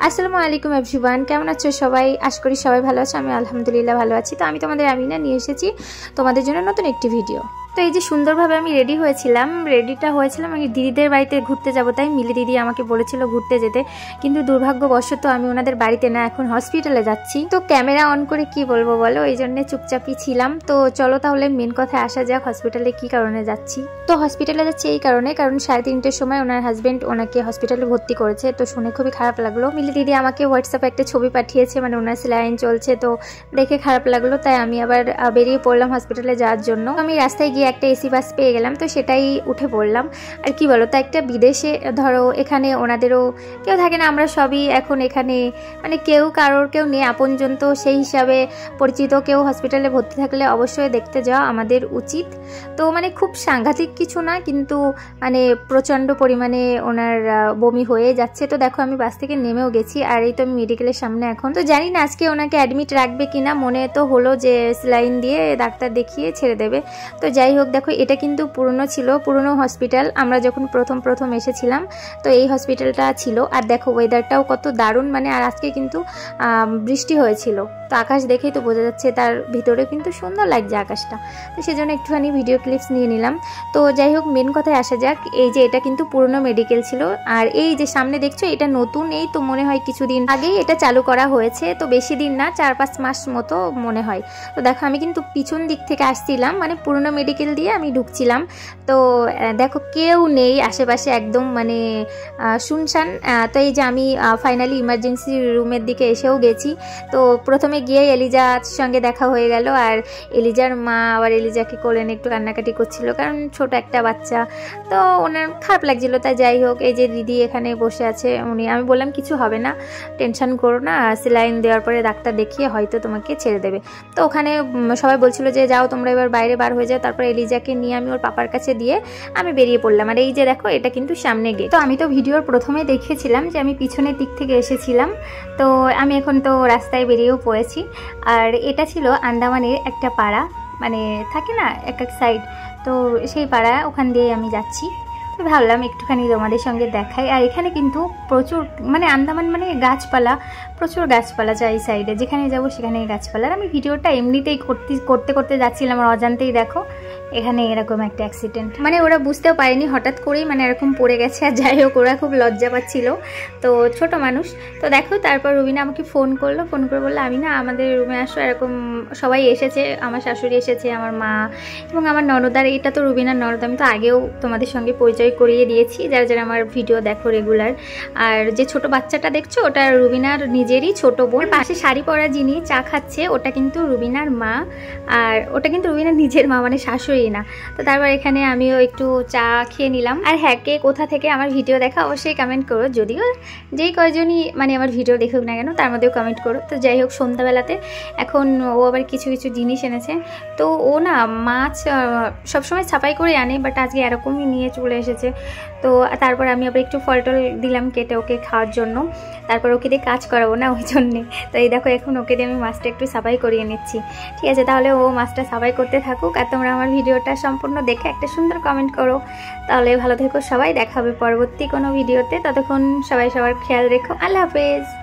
আসসালামু আলাইকুম এভরিওয়ান, কেমন আছো সবাই? আশা করি সবাই ভালো আছো। আমি আলহামদুলিল্লাহ ভালো আছি। তো আমি তোমাদের আমিনা নিয়ে এসেছি তোমাদের জন্য নতুন একটি ভিডিও। তো এই যে সুন্দরভাবে আমি রেডি হয়েছিলাম আমি দিদিদের বাড়িতে ঘুরতে যাব, তাই মিলি দিদি আমাকে বলেছিল ঘুরতে যেতে, কিন্তু দুর্ভাগ্যবশত আমি ওনাদের বাড়িতে না, এখন হসপিটালে যাচ্ছি। তো ক্যামেরা অন করে কি বলবো বলো, এই জন্য চুপচাপই ছিলাম। তো চলো তাহলে মেন কথায় আসা যাক, হসপিটালে কি কারণে যাচ্ছি। তো হসপিটালে যাচ্ছি এই কারণে, কারণ 3:30টার সময় ওনার হাজবেন্ড ওনাকে হসপিটালে ভর্তি করেছে। তো শুনে খুবই খারাপ লাগলো। মিলি দিদি আমাকে হোয়াটসঅ্যাপে একটা ছবি পাঠিয়েছে, মানে ওনার স্যালাইন চলছে, তো দেখে খারাপ লাগলো। তাই আমি আবার বেরিয়ে পড়লাম হসপিটালে যাওয়ার জন্য। আমি রাস্তায় গিয়ে একটা এসি বাস পেয়ে গেলাম, তো সেটাই উঠে পড়লাম। আর কি বলো তো, একটা বিদেশে ধরো এখানে ওনাদেরও কেউ থাকে না, আমরা সবই এখন এখানে মানে কেউ নেই আপনজন, তো সেই হিসাবে পরিচিত কেউ হসপিটালে ভর্তি থাকলে অবশ্যই দেখতে যাওয়া আমাদের উচিত। তো মানে খুব সাংঘাতিক কিছু না, কিন্তু মানে প্রচণ্ড পরিমাণে ওনার বমি হয়ে যাচ্ছে। তো দেখো আমি বাস থেকে নেমেও গেছি, আর এই তো আমি মেডিকেলের সামনে এখন। তো জানি না আজকে ওনাকে অ্যাডমিট রাখবে কিনা, মনে তো হলো যে স্যালাইন দিয়ে ডাক্তার দেখিয়ে ছেড়ে দেবে। তো যাই হোক, দেখো এটা কিন্তু পুরনো হসপিটাল। আমরা যখন প্রথম এসেছিলাম তো এই হসপিটালটা ছিল। আর দেখো ওয়েদারটাও কত দারুণ, মানে আর আজকে কিন্তু বৃষ্টি হয়েছিল, তো আকাশ দেখেই তো বোঝা যাচ্ছে তার ভিতরে কিন্তু সুন্দর লাগছে আকাশটা। তো সেজন্য একটুখানি ভিডিও ক্লিপস নিয়ে নিলাম। তো যাই হোক, মেন কথায় আসা যাক। এই যে এটা কিন্তু পুরনো মেডিকেল ছিল, আর এই যে সামনে দেখছো এটা নতুন, এই তো মনে হয় কিছুদিন আগেই এটা চালু করা হয়েছে। তো বেশি দিন না, 4-5 মাস মতো মনে হয়। তো দেখো আমি কিন্তু পিছন দিক থেকে আসছিলাম, মানে পুরনো মেডিকেল দিয়ে আমি ঢুকছিলাম। তো দেখো কেউ নেই আশেপাশে, একদম মানে শুনশান। তো এই যে আমি ফাইনালি ইমার্জেন্সি রুমের দিকে এসেও গেছি। তো প্রথমে গিয়ে এলিজার সঙ্গে দেখা হয়ে গেল, আর এলিজার মা আবার এলিজাকে কোলেন একটু কান্নাকাটি করছিল, কারণ ছোট একটা বাচ্চা। তো ওনার খারাপ লাগছিল। তাই যাই হোক, এই যে দিদি এখানে বসে আছে, আমি বললাম কিছু হবে না, টেনশন করো না, সেলাইন দেওয়ার পরে ডাক্তার দেখিয়ে হয়তো তোমাকে ছেড়ে দেবে। তো ওখানে সবাই বলছিল যে যাও তোমরা এবার বাইরে বার হয়ে যাও। তারপর এলিজাকে নিয়ে আমি ওর পাপার কাছে দিয়ে আমি বেরিয়ে পড়লাম। আর এই যে দেখো এটা কিন্তু সামনে গেট। তো আমি তো ভিডিওর প্রথমে দেখিয়েছিলাম যে আমি পিছনের দিক থেকে এসেছিলাম। তো আমি এখন তো রাস্তায় বেরিয়েও পড়েছি। আর এটা ছিল আন্দামানের একটা পাড়া, মানে থাকে না এক এক সাইড, তো সেই পাড়া ওখান দিয়ে আমি যাচ্ছি। তো ভাবলাম একটুখানি তোমাদের সঙ্গে দেখাই। আর এখানে কিন্তু প্রচুর মানে আন্দামান মানে গাছপালা, প্রচুর গাছপালা চাই সাইডে, যেখানে যাবো সেখানেই গাছপালা। আর আমি ভিডিওটা এমনিতেই করতে যাচ্ছিলাম, আর অজান্তেই দেখো এখানে এরকম একটা অ্যাক্সিডেন্ট। মানে ওরা বুঝতেও পারেনি, হঠাৎ করেই মানে এরকম পড়ে গেছে। আর যাই হোক, ওরা খুব লজ্জা পাচ্ছিল, তো ছোট মানুষ। তো দেখো তারপর রুবিনা আমাকে ফোন করে বললো আমি না আমাদের রুমে আসো, এরকম সবাই এসেছে, আমার শাশুড়ি এসেছে, আমার মা এবং আমার ননদার। এটা তো রুবিনার ননদ, আমি তো আগেও তোমাদের সঙ্গে পরিচয় করিয়ে দিয়েছি যারা যারা আমার ভিডিও দেখো রেগুলার। আর যে ছোট বাচ্চাটা দেখছো ওটা রুবিনার নিজেরই ছোট বোন। পাশে শাড়ি পরা যিনি চা খাচ্ছে ওটা কিন্তু রুবিনার মা, আর ওটা কিন্তু রুবিনার নিজের মা, মানে শাশুড়ি না। তো তারপর এখানে আমিও একটু চা খেয়ে নিলাম। আর হ্যাঁ, কে কোথা থেকে আমার ভিডিও দেখা অবশ্যই কমেন্ট করো, যদিও যেই কয়জনই মানে আমার ভিডিও দেখুক না কেন তার মধ্যেও কমেন্ট করো। তো যাই হোক, সন্ধ্যাবেলাতে এখন ও আবার কিছু জিনিস এনেছে। তো ও না মাছ সবসময় ছাপাই করে আনে, বাট আজকে এরকমই নিয়ে চলে এসেছে। তো তারপর আমি আবার একটু ফল টল দিলাম কেটে ওকে খাওয়ার জন্য। তারপর ওকে দিয়ে কাজ করাবো না, ওই জন্যে। তো এই দেখো এখন ওকে দিয়ে আমি মাছটা একটু সাফাই করিয়ে নিচ্ছি। ঠিক আছে, তাহলে ও মাছটা সাফাই করতে থাকুক, আর তোমরা আমার ভিডিওটা সম্পূর্ণ দেখে একটা সুন্দর কমেন্ট করো। তাহলে ভালো থেকো সবাই, দেখা হবে পরবর্তী কোনো ভিডিওতে। ততক্ষণ সবাই সবার খেয়াল রেখো। আল্লাহ হাফেজ।